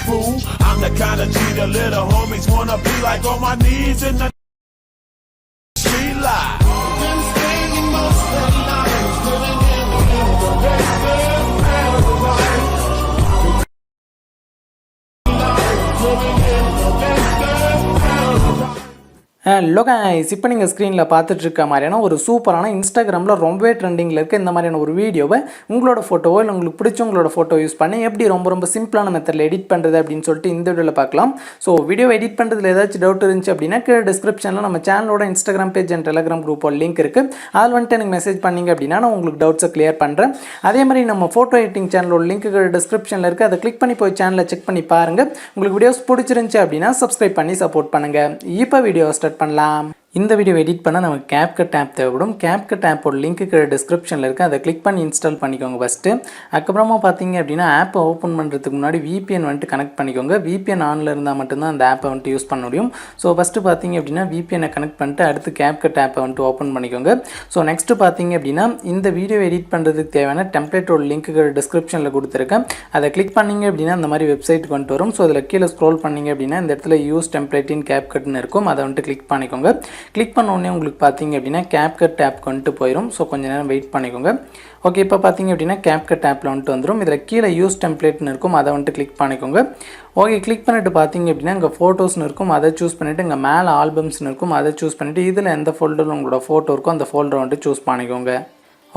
fool. I'm the kind of G the little homies wanna be like, on my knees in the street life. Been spending most of the night living in the best of paradise. Living in the best of paradise. Hello guys, இப்போ நீங்கள் ஸ்க்ரீனில் பார்த்துட்டு இருக்க மாதிரியான ஒரு சூப்பரான இன்ஸ்டாகிராமில் ரொம்பவே ட்ரெண்டிங்கில் இருக்க இந்த மாதிரியான ஒரு வீடியோவை உங்களோட ஃபோட்டோவோ இல்லை உங்களுக்கு பிடிச்ச உங்களோட ஃபோட்டோ யூஸ் பண்ணி எப்படி ரொம்ப சிம்பிளான மெத்தடில் எடிட் பண்ணுறது அப்படின்னு சொல்லிட்டு இந்த வீடியோவில் பார்க்கலாம். ஸோ வீடியோ எடிட் பண்ணுறதுல ஏதாச்சும் டவுட் இருந்துச்சு அப்படின்னா கீழே டிஸ்கிரிப்ஷனில் நம்ம சேனலோட இன்ஸ்டாகிராம் பேஜ் அண்ட் டெலிகிராம் குரூப்போட லிங்க் இருக்குது. அதில் வந்துட்டு எனக்கு மெசேஜ் பண்ணிங்க அப்படின்னா நான் உங்களுக்கு டவுட்ஸை கிளியர் பண்ணுறேன். அதே மாதிரி நம்ம ஃபோட்டோ எடிட்டிங் சேனலோட லிங்க் டிஸ்கிரிப்ஷனில் இருக்குது. அதை கிளிக் பண்ணி போய் சேனலை செக் பண்ணி பாருங்கள். உங்களுக்கு வீடியோஸ் பிடிச்சிருந்துச்சு அப்படின்னா சப்ஸ்கிரைப் பண்ணி சப்போர்ட் பண்ணுங்கள். இப்போ வீடியோ ஸ்டார்ட் பண்ணலாம். இந்த வீடியோ எடிட் பண்ண நமக்கு Capcut ஆப் தேவைப்படும். Capcut ஆப்போட லிங்க் டிஸ்கிரிப்ஷனில் இருக்குது. அதை கிளிக் பண்ணி இன்ஸ்டால் பண்ணிக்கோங்க ஃபஸ்ட்டு. அதுக்கப்புறமா பார்த்தீங்க அப்படின்னா ஆப்பை ஓப்பன் பண்ணுறதுக்கு முன்னாடி VPN வந்துட்டு கனெக்ட் பண்ணிக்கோங்க. VPN ஆனில் இருந்தால் மட்டும்தான் அந்த ஆப்பை வந்துட்டு யூஸ் பண்ண முடியும். ஸோ ஃபஸ்ட்டு பார்த்தீங்க அப்படின்னா VPN-ஐ கனெக்ட் பண்ணிட்டு அடுத்து Capcut ஆப்பை வந்துட்டு ஓப்பன் பண்ணிக்கோங்க. ஸோ நெக்ஸ்ட்டு பார்த்தீங்க அப்படின்னா இந்த வீடியோ எடிட் பண்ணுறதுக்கு தேவையான டெம்ப்ளேட்டோட லிங்க் டிஸ்கிரிப்ஷனில் கொடுத்துருக்கேன். அதை கிளிக் பண்ணிங்க அப்படின்னா இந்த மாதிரி வெப்சைட்டுக்கு வந்துட்டு வரும். ஸோ அதில் கீழே ஸ்க்ரோல் பண்ணிங்க அப்படின்னா இந்த இடத்துல யூஸ் டெம்ப்ளேட் இன் Capcutன்னு இருக்கும். அதை வந்துட்டு கிளிக் பண்ணிக்கோங்க. கிளிக் பண்ண உடனே உங்களுக்கு பார்த்தீங்க அப்படின்னா Capcut ஆப்க்கு வந்துட்டு போயிடும். ஸோ கொஞ்சம் நேரம் வெயிட் பண்ணிக்கோங்க. ஓகே, இப்போ பார்த்தீங்க அப்படின்னா Capcut ஆப்பில் வந்துட்டு வந்துடும். இதில் கீழே யூஸ் டெம்ப்ளேட்னு இருக்கும். அதை வந்துட்டு கிளிக் பண்ணிக்கோங்க. ஓகே, கிளிக் பண்ணிட்டு பார்த்தீங்க அப்படின்னா இங்கே ஃபோட்டோஸ்னு இருக்கும். அதை சூஸ் பண்ணிவிட்டு இங்கே மேலே ஆல்பம்ஸ்னு இருக்கும். அதை சூஸ் பண்ணிவிட்டு இதில் எந்த ஃபோல்டரில் உங்களோட ஃபோட்டோ இருக்கோ அந்த ஃபோல்டரை வந்துட்டு சூஸ் பண்ணிக்கோங்க.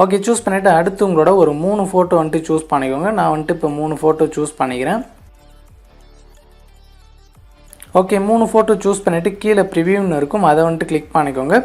ஓகே, சூஸ் பண்ணிவிட்டு அடுத்து உங்களோட ஒரு 3 ஃபோட்டோ வந்துட்டு சூஸ் பண்ணிக்கோங்க. நான் வந்துட்டு இப்போ 3 ஃபோட்டோ சூஸ் பண்ணிக்கிறேன். ஓகே, 3 ஃபோட்டோ சூஸ் பண்ணிவிட்டு கீழே ப்ரிவியூன்னு இருக்கும். அதை வந்துட்டு கிளிக் பண்ணிக்கோங்க.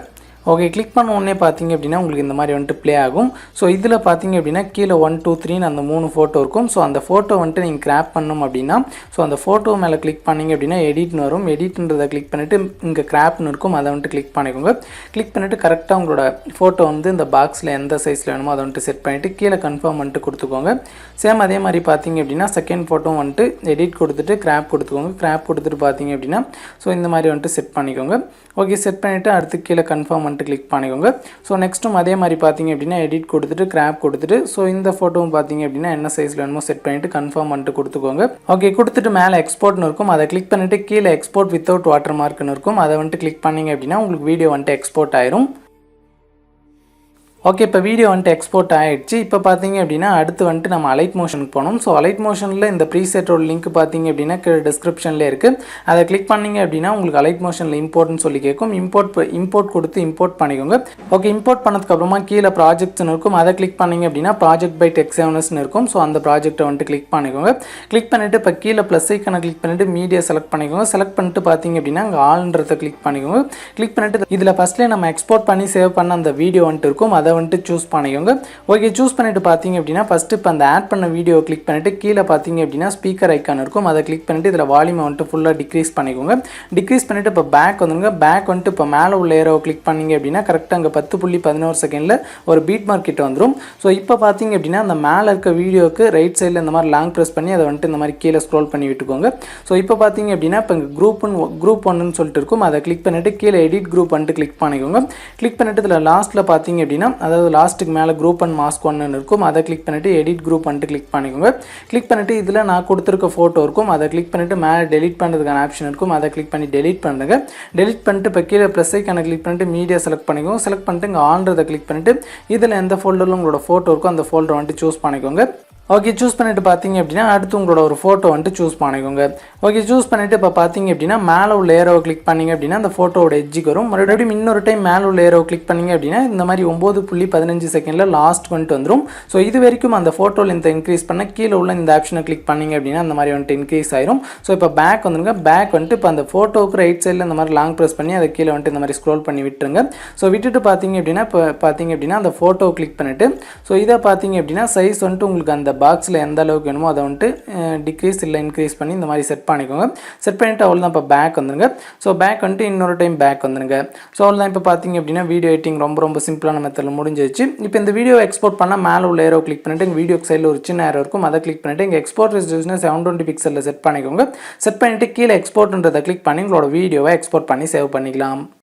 ஓகே, கிளிக் பண்ண உடனே பார்த்தீங்க அப்படின்னா உங்களுக்கு இந்த மாதிரி வந்துட்டு ப்ளே ஆகும். ஸோ இதில் பார்த்தீங்க அப்படின்னா கீழே 1 2 3ன்னு அந்த 3 ஃபோட்டோ இருக்கும். ஸோ அந்த ஃபோட்டோ வந்துட்டு நீங்கள் கிராப் பண்ணணும் அப்படின்னா ஸோ அந்த ஃபோட்டோ மேலே கிளிக் பண்ணிங்க அப்படின்னா எடிட்னு வரும். எடிட்ன்றதை கிளிக் பண்ணிவிட்டு இங்கே கிராப்னு இருக்கும். அதை வந்துட்டு கிளிக் பண்ணிக்கோங்க. கிளிக் பண்ணிவிட்டு கரெக்டாக உங்களோட ஃபோட்டோ வந்து இந்த பாக்ஸில் எந்த சைஸில் வேணுமோ அதை வந்துட்டு செட் பண்ணிவிட்டு கீழே கன்ஃபார்ம் வந்துட்டு கொடுத்துக்கோங்க. சேம் அதே மாதிரி பார்த்தீங்க அப்படின்னா செகண்ட் ஃபோட்டோ வந்துட்டு எடிட் கொடுத்துட்டு கிராப் கொடுத்துக்கோங்க. கிராப் கொடுத்துட்டு பார்த்தீங்க அப்படின்னா ஸோ இந்த மாதிரி வந்துட்டு செட் பண்ணிக்கோங்க. ஓகே, செட் பண்ணிவிட்டு அடுத்து கீழே கன்ஃபார்ம் வந்துட்டு கிளிக் பண்ணிக்கோங்க. ஸோ நெக்ஸ்ட்டும் அதே மாதிரி பார்த்தீங்க அப்படின்னா எடிட் கொடுத்துட்டு கிராப் கொடுத்துட்டு ஸோ இந்த ஃபோட்டோவும் பார்த்தீங்க அப்படின்னா என்ன சைஸில் வேணுமோ செட் பண்ணிவிட்டு கன்ஃபார்ம் பண்ணிட்டு கொடுத்துக்கோங்க. ஓகே, கொடுத்துட்டு மேலே எக்ஸ்போர்ட்னு இருக்கும். அதை கிளிக் பண்ணிவிட்டு கீழே எக்ஸ்போர்ட் வித்தவுட் வாட்டர் மார்க்னு இருக்கும். அதை வந்துட்டு கிளிக் பண்ணிங்க அப்படின்னா உங்களுக்கு வீடியோ வந்துட்டு எக்ஸ்போர்ட் ஆயிரும். ஓகே, இப்போ வீடியோ வந்துட்டு எக்ஸ்போர்ட் ஆகிடுச்சு. இப்போ பார்த்தீங்க அப்படின்னா அடுத்து வந்துட்டு நம்ம அலைட் மோஷனுக்கு போகணும். ஸோ அலைட் மோஷனில் இந்த ப்ரீசெட்டோட லிங்க் பார்த்தீங்க அப்படின்னா டிஸ்கிரிப்ஷன்லேயே இருக்குது. அதை கிளிக் பண்ணிங்க அப்படின்னா உங்களுக்கு அலைட் மோஷனில் இம்போர்ட்னு சொல்லி கேட்கும். இம்போர்ட் கொடுத்து இம்போர்ட் பண்ணிக்கோங்க. ஓகே, இம்போர்ட் பண்ணதுக்கப்புறமா கீழே ப்ராஜெக்ட்ஸ்னு இருக்கும். அதை கிளிக் பண்ணிங்க அப்படின்னா ப்ராஜெக்ட் பை டெக்ஸாவனஸ்னு இருக்கும். ஸோ அந்த ப்ராஜெக்ட்டை வந்துட்டு கிளிக் பண்ணிக்கோங்க. கிளிக் பண்ணிவிட்டு இப்போ கீழே ப்ளஸ் ஐக்கனை கிளிக் பண்ணிவிட்டு மீடியா செலக்ட் பண்ணிக்கோங்க. செலக்ட் பண்ணிட்டு பார்த்தீங்க அப்படின்னா அங்கே ஆல்ன்றதை கிளிக் பண்ணிக்கோங்க. கிளிக் பண்ணிவிட்டு இதில் ஃபஸ்ட்லேயே நம்ம எக்ஸ்போர்ட் பண்ணி சேவ் பண்ண அந்த வீடியோ வந்துட்டு இருக்கும். அதை வந்துட்டு சூஸ் பண்ணிக்கோங்க. ஓகே, சூஸ் பண்ணிட்டு பார்த்தீங்க அப்படின்னா ஃபஸ்ட்டு இப்போ அந்த ஆட் பண்ண வீடியோ கிளிக் பண்ணிட்டு கீழே பார்த்தீங்க அப்படின்னா ஸ்பீக்கர் ஐக்கான் இருக்கும். அதை கிளிக் பண்ணிட்டு இதில் வால்யூமை வந்துட்டு ஃபுல்லாக டிக்ரீஸ் பண்ணிக்கோங்க. டிக்ரீஸ் பண்ணிட்டு இப்போ பேக் வந்துடுங்க. பேக் வந்துட்டு இப்போ மேலே உள்ள ஏரோவை கிளிக் பண்ணிங்க அப்படின்னா கரெக்டாக அங்கே 10.11 செகண்டில் ஒரு பீட் மார்க் கிட்ட வந்துடும். ஸோ இப்போ பார்த்தீங்க அப்படின்னா அந்த மேலே இருக்க வீடியோக்கு ரைட் சைடில் இந்த மாதிரி லாங் ப்ரெஸ் பண்ணி அதை வந்துட்டு இந்த மாதிரி கீழே ஸ்க்ரோல் பண்ணி விட்டுக்கோங்க. ஸோ இப்போ பார்த்தீங்க அப்படின்னா இப்போ இங்கே குரூப் ஒன்றுன்னு சொல்லிட்டு இருக்கும். அதை கிளிக் பண்ணிட்டு கீழே எடிட் குரூப் வந்துட்டு கிளிக் பண்ணிக்கோங்க. கிளிக் பண்ணிட்டு இதில் லாஸ்ட்டில் பார்த்தீங்க அப்படின்னா அதாவது லாஸ்ட்டுக்கு மேலே குரூப் அண்ட் மாஸ்க் ஒன்று இருக்கும். அதை கிளிக் பண்ணிட்டு எடிட் குரூப் வந்துட்டு கிளிக் பண்ணிக்கோங்க. கிளிக் பண்ணிட்டு இதில் நான் கொடுத்துருக்க ஃபோட்டோ இருக்கும். அதை கிளிக் பண்ணிட்டு மேலே டெலிட் பண்ணுறதுக்கான ஆப்ஷன் இருக்கும். அதை கிளிக் பண்ணி டெலிட் பண்ணுங்க. டெலிட் பண்ணிட்டு இப்போ கீழே ப்ளஸ் ஐக்கானை கிளிக் பண்ணிட்டு மீடியா செலக்ட் பண்ணிக்கோங்க. செலக்ட் பண்ணிட்டு இங்கே ஆல்ன்றதை கிளிக் பண்ணிட்டு இதில் எந்த ஃபோல்டரில் உங்களோட ஃபோட்டோ இருக்கோ அந்த ஃபோல்டரை வந்துட்டு சூஸ் பண்ணிக்கோங்க. ஓகே, சூஸ் பண்ணிட்டு பார்த்தீங்க அப்படின்னா அடுத்து உங்களோட ஒரு ஃபோட்டோ வந்துட்டு சூஸ் பண்ணிக்கோங்க. ஓகே, சூஸ் பண்ணிவிட்டு இப்போ பார்த்தீங்க அப்படின்னா மேலே உள்ள ஏரோவை கிளிக் பண்ணிங்க அப்படின்னா அந்த ஃபோட்டோவோட எட்ஜுக்கு வரும். மறுபடியும் இன்னொரு டைம் மேலே உள்ள ஏரோவை கிளிக் பண்ணிங்க அப்படின்னா இந்த மாதிரி 9.15 செகண்டில் லாஸ்ட் வந்துட்டு வந்துடும். ஸோ இது வரைக்கும் அந்த ஃபோட்டோவில் இந்த இன்க்ரீஸ் பண்ண கீழே உள்ள இந்த ஆப்ஷனை கிளிக் பண்ணிங்க அப்படின்னா அந்த மாதிரி வந்துட்டு இன்க்ரீஸ் ஆயிரும். ஸோ இப்போ பேக் வந்துருங்க. பேக் வந்துட்டு இப்போ அந்த ஃபோட்டோவுக்கு ரைட் சைடில் இந்த மாதிரி லாங் ப்ரெஸ் பண்ணி அதை கீழே வந்துட்டு இந்த மாதிரி ஸ்க்ரோல் பண்ணி விட்டுருங்க. ஸோ விட்டுட்டு பார்த்தீங்க அப்படின்னா இப்போ பார்த்தீங்க அப்படின்னா அந்த ஃபோட்டோவை கிளிக் பண்ணிவிட்டு ஸோ இதை பார்த்தீங்க அப்படின்னா சைஸ் வந்துட்டு உங்களுக்கு அந்த பாக்ஸில் எந்த அளவுக்கு வேணுமோ அதை வந்துட்டு டிக்ரீஸ் இல்லை இன்க்ரீஸ் பண்ணி இந்த மாதிரி செட் பண்ணிக்கோங்க. செட் பண்ணிவிட்டு அவ்வளோதான். இப்போ பேக் வந்துருங்க. ஸோ பேக் வந்துட்டு இன்னொரு டைம் பேக் வந்துருங்க. ஸோ அவ்வளோதான். இப்போ பார்த்தீங்க அப்படின்னா வீடியோ எடிட்டிங் ரொம்ப சிம்பிளான மெத்தடில் முடிஞ்சிச்சு. இப்போ இந்த வீடியோ எக்ஸ்போர்ட் பண்ணால் மேலே உள்ள ஏரோ கிளிக் பண்ணிவிட்டு எங்கள் வீடியோக்கு சைடில் ஒரு சின்ன ஏரோ இருக்கும். அதை கிளிக் பண்ணிவிட்டு இங்கே எக்ஸ்போர்ட் ரெசல்யூஷனை 720 பிக்சலில் செட் பண்ணிக்கோங்க. செட் பண்ணிவிட்டு கீழே எக்ஸ்போர்ட்ன்றதை கிளிக் பண்ணி உங்களோட வீடியோவை எக்ஸ்போர்ட் பண்ணி சேவ் பண்ணிக்கலாம்.